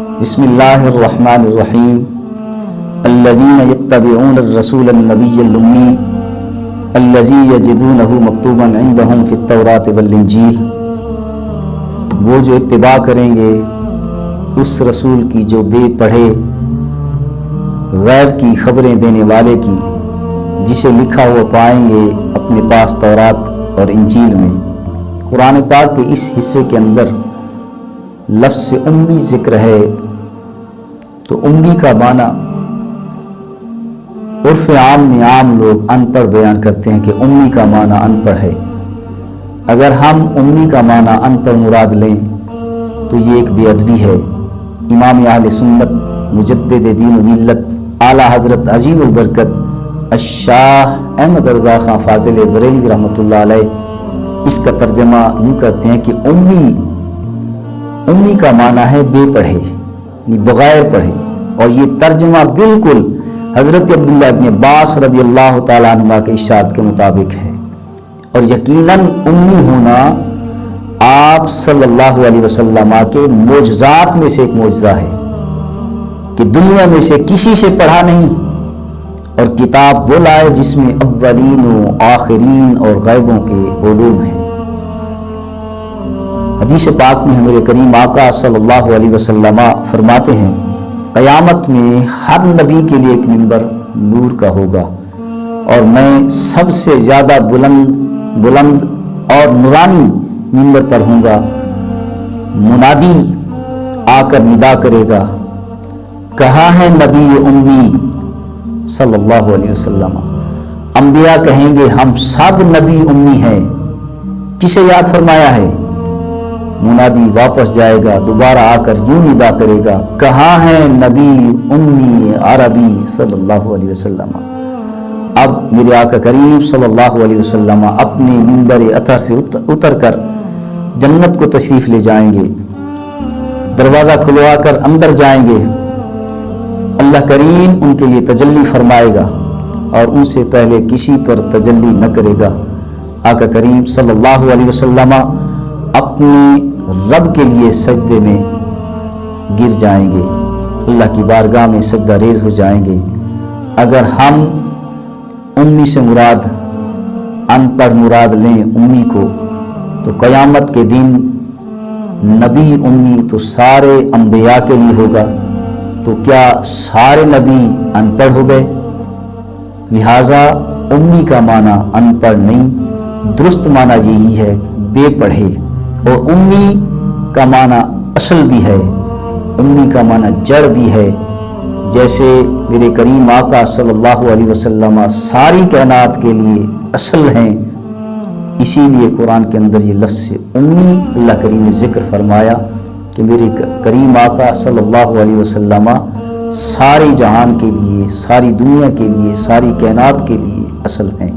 بسم اللہ الرحمن الرحیم الذین یتبعون الرسول النبی الأمی الذی یجدونہ مکتوبا عندہم فی التوراۃ والانجیل، وہ جو اتباع کریں گے اس رسول کی جو بے پڑھے غیب کی خبریں دینے والے کی، جسے لکھا ہوا پائیں گے اپنے پاس تورات اور انجیل میں۔ قرآن پاک کے اس حصے کے اندر لفظ امی ذکر ہے، تو امی کا معنی عرف عام میں عام لوگ ان پڑھ بیان کرتے ہیں کہ امی کا معنی ان پڑھ ہے۔ اگر ہم امی کا معنی ان پڑھ مراد لیں تو یہ ایک بے ادبی ہے۔ امام اہل سنت مجدد دین و ملت اعلیٰ حضرت عظیم البرکت الشاہ احمد رضا خان فاضل بریلوی رحمۃ اللہ علیہ اس کا ترجمہ یوں کرتے ہیں کہ امی کا معنی ہے بے پڑھے، یعنی بغیر پڑھے، اور یہ ترجمہ بالکل حضرت عبداللہ ابن عباس رضی اللہ تعالیٰ عنہ کے ارشاد کے مطابق ہے۔ اور یقیناً امی ہونا آپ صلی اللہ علیہ وسلم کے معجزات میں سے ایک معجزہ ہے کہ دنیا میں سے کسی سے پڑھا نہیں، اور کتاب وہ لائے جس میں اولین و آخرین اور غیبوں کے علوم ہیں۔ حدیث پاک میں ہمارے کریم آقا صلی اللہ علیہ وسلم فرماتے ہیں، قیامت میں ہر نبی کے لیے ایک منبر نور کا ہوگا، اور میں سب سے زیادہ بلند اور نورانی منبر پر ہوں گا۔ منادی آ کر ندا کرے گا، کہاں ہے نبی امی صلی اللہ علیہ وسلم؟ انبیاء کہیں گے ہم سب نبی امی ہیں، کسے یاد فرمایا ہے؟ منادی واپس جائے گا، دوبارہ آ کر یوں ندا کرے گا، کہاں ہے نبی امی عربی صلی اللہ علیہ وسلم؟ اب میرے آقا کریم صلی اللہ علیہ وسلم اپنے منبر اطہر سے اتر کر جنت کو تشریف لے جائیں گے، دروازہ کھلوا کر اندر جائیں گے، اللہ کریم ان کے لیے تجلی فرمائے گا اور ان سے پہلے کسی پر تجلی نہ کرے گا۔ آقا کریم صلی اللہ علیہ وسلم اپنے رب کے لیے سجدے میں گر جائیں گے، اللہ کی بارگاہ میں سجدہ ریز ہو جائیں گے۔ اگر ہم امی سے مراد ان پڑھ مراد لیں امی کو، تو قیامت کے دن نبی امی تو سارے انبیاء کے لیے ہوگا، تو کیا سارے نبی ان پڑھ ہو گئے؟ لہٰذا امی کا معنی ان پڑھ نہیں، درست معنی یہی ہے بے پڑھے، اور امی کا معنی اصل بھی ہے، امی کا معنی جڑ بھی ہے۔ جیسے میرے کریم آقا صلی اللہ علیہ وسلم ساری کائنات کے لیے اصل ہیں، اسی لیے قرآن کے اندر یہ لفظ امی اللہ کریم نے ذکر فرمایا کہ میرے کریم آقا صلی اللہ علیہ وسلم ساری جہان کے لیے، ساری دنیا کے لیے، ساری کائنات کے لیے اصل ہیں۔